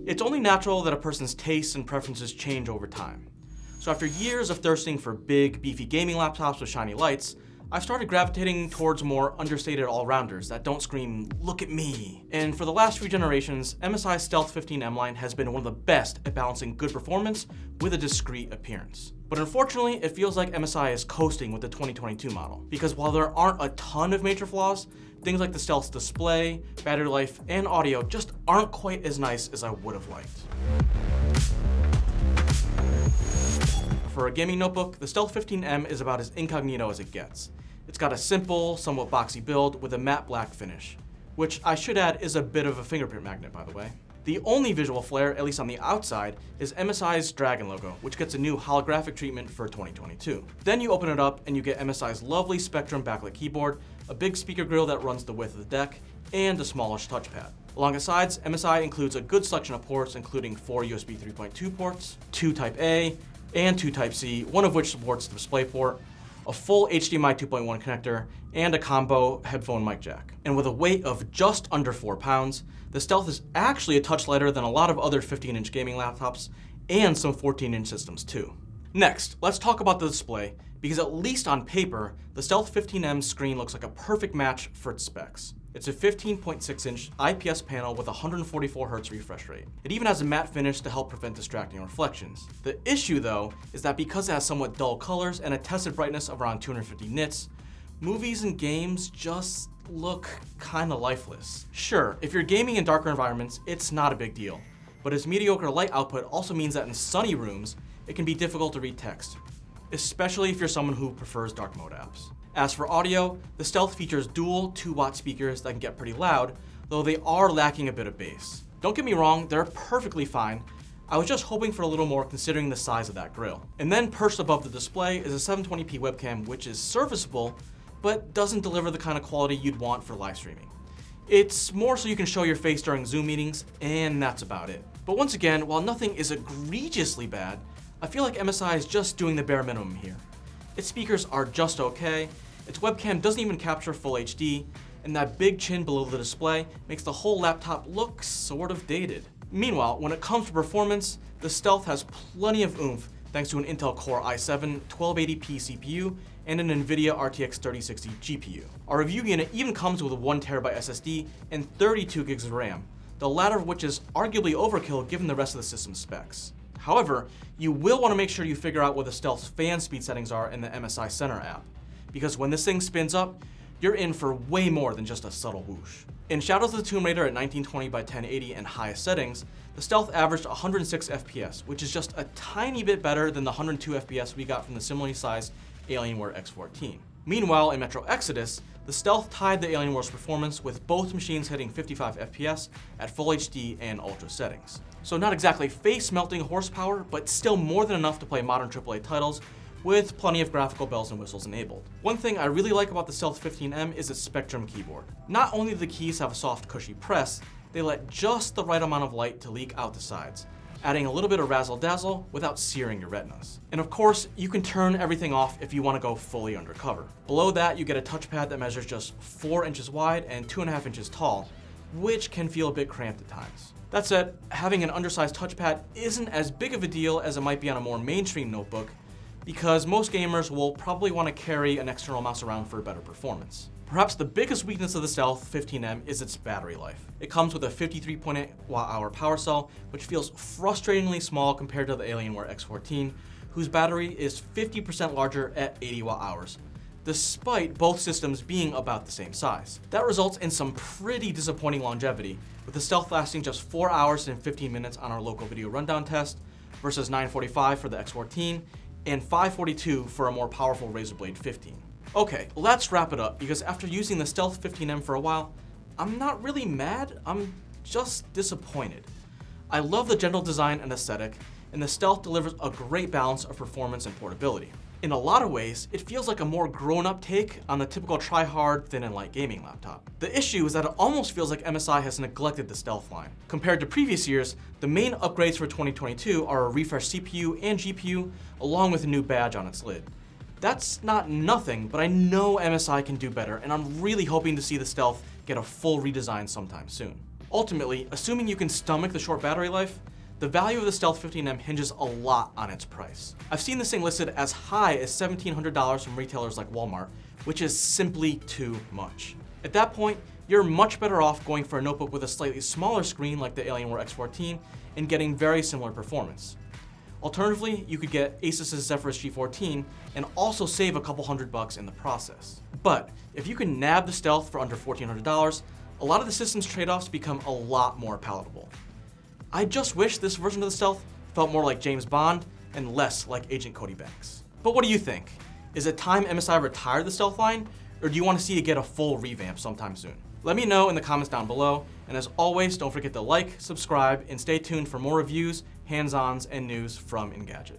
It's only natural that a person's tastes and preferences change over time. So after years of thirsting for big, beefy gaming laptops with shiny lights, I've started gravitating towards more understated all-rounders that don't scream, "look at me." And for the last few generations, MSI Stealth 15M line has been one of the best at balancing good performance with a discreet appearance. But unfortunately, it feels like MSI is coasting with the 2022 model, because while there aren't a ton of major flaws, things like the Stealth's display, battery life, and audio just aren't quite as nice as I would have liked. For a gaming notebook, the Stealth 15M is about as incognito as it gets. It's got a simple, somewhat boxy build with a matte black finish, which I should add is a bit of a fingerprint magnet, by the way. The only visual flair, at least on the outside, is MSI's Dragon logo, which gets a new holographic treatment for 2022. Then you open it up and you get MSI's lovely Spectrum backlit keyboard, a big speaker grill that runs the width of the deck, and a smallish touchpad. Along the sides, MSI includes a good selection of ports, including 4 USB 3.2 ports, 2 Type-A, and 2 Type-C, one of which supports the DisplayPort, a full HDMI 2.1 connector, and a combo headphone mic jack. And with a weight of just under 4 pounds, the Stealth is actually a touch lighter than a lot of other 15-inch gaming laptops, and some 14-inch systems too. Next, let's talk about the display, because at least on paper, the Stealth 15M screen looks like a perfect match for its specs. It's a 15.6-inch IPS panel with a 144Hz refresh rate. It even has a matte finish to help prevent distracting reflections. The issue though, is that because it has somewhat dull colors and a tested brightness of around 250 nits, movies and games just look kinda lifeless. Sure, if you're gaming in darker environments, it's not a big deal, but its mediocre light output also means that in sunny rooms, it can be difficult to read text, especially if you're someone who prefers dark mode apps. As for audio, the Stealth features dual 2-watt speakers that can get pretty loud, though they are lacking a bit of bass. Don't get me wrong, they're perfectly fine. I was just hoping for a little more considering the size of that grill. And then perched above the display is a 720p webcam, which is serviceable, but doesn't deliver the kind of quality you'd want for live streaming. It's more so you can show your face during Zoom meetings, and that's about it. But once again, while nothing is egregiously bad, I feel like MSI is just doing the bare minimum here. Its speakers are just okay, its webcam doesn't even capture full HD, and that big chin below the display makes the whole laptop look sort of dated. Meanwhile, when it comes to performance, the Stealth has plenty of oomph thanks to an Intel Core i7 1280p CPU and an NVIDIA RTX 3060 GPU. Our review unit even comes with a 1TB SSD and 32 gigs of RAM, the latter of which is arguably overkill given the rest of the system's specs. However, you will want to make sure you figure out what the Stealth's fan speed settings are in the MSI Center app, because when this thing spins up, you're in for way more than just a subtle whoosh. In Shadows of the Tomb Raider at 1920 by 1080 and highest settings, the Stealth averaged 106 FPS, which is just a tiny bit better than the 102 FPS we got from the similarly sized Alienware X14. Meanwhile, in Metro Exodus, the Stealth tied the Alienware's performance with both machines hitting 55 FPS at Full HD and Ultra settings. So not exactly face-melting horsepower, but still more than enough to play modern AAA titles with plenty of graphical bells and whistles enabled. One thing I really like about the Stealth 15M is its Spectrum keyboard. Not only do the keys have a soft, cushy press, they let just the right amount of light to leak out the sides, adding a little bit of razzle-dazzle without searing your retinas. And of course, you can turn everything off if you want to go fully undercover. Below that, you get a touchpad that measures just 4 inches wide and 2.5 inches tall, which can feel a bit cramped at times. That said, having an undersized touchpad isn't as big of a deal as it might be on a more mainstream notebook, because most gamers will probably want to carry an external mouse around for better performance. Perhaps the biggest weakness of the Stealth 15M is its battery life. It comes with a 53.8 watt-hour power cell, which feels frustratingly small compared to the Alienware X14, whose battery is 50% larger at 80 watt-hours, despite both systems being about the same size. That results in some pretty disappointing longevity, with the Stealth lasting just 4 hours and 15 minutes on our local video rundown test, versus 9:45 for the X14, and 5:42 for a more powerful Razer Blade 15. Okay, let's wrap it up, because after using the Stealth 15M for a while, I'm not really mad, I'm just disappointed. I love the general design and aesthetic, and the Stealth delivers a great balance of performance and portability. In a lot of ways, it feels like a more grown-up take on the typical try-hard, thin and light gaming laptop. The issue is that it almost feels like MSI has neglected the Stealth line. Compared to previous years, the main upgrades for 2022 are a refreshed CPU and GPU, along with a new badge on its lid. That's not nothing, but I know MSI can do better, and I'm really hoping to see the Stealth get a full redesign sometime soon. Ultimately, assuming you can stomach the short battery life, the value of the Stealth 15M hinges a lot on its price. I've seen this thing listed as high as $1,700 from retailers like Walmart, which is simply too much. At that point, you're much better off going for a notebook with a slightly smaller screen like the Alienware X14 and getting very similar performance. Alternatively, you could get Asus's Zephyrus G14 and also save a couple $100 in the process. But if you can nab the Stealth for under $1,400, a lot of the system's trade-offs become a lot more palatable. I just wish this version of the Stealth felt more like James Bond and less like Agent Cody Banks. But what do you think? Is it time MSI retired the Stealth line, or do you want to see it get a full revamp sometime soon? Let me know in the comments down below, and as always, don't forget to like, subscribe, and stay tuned for more reviews, hands-ons, and news from Engadget.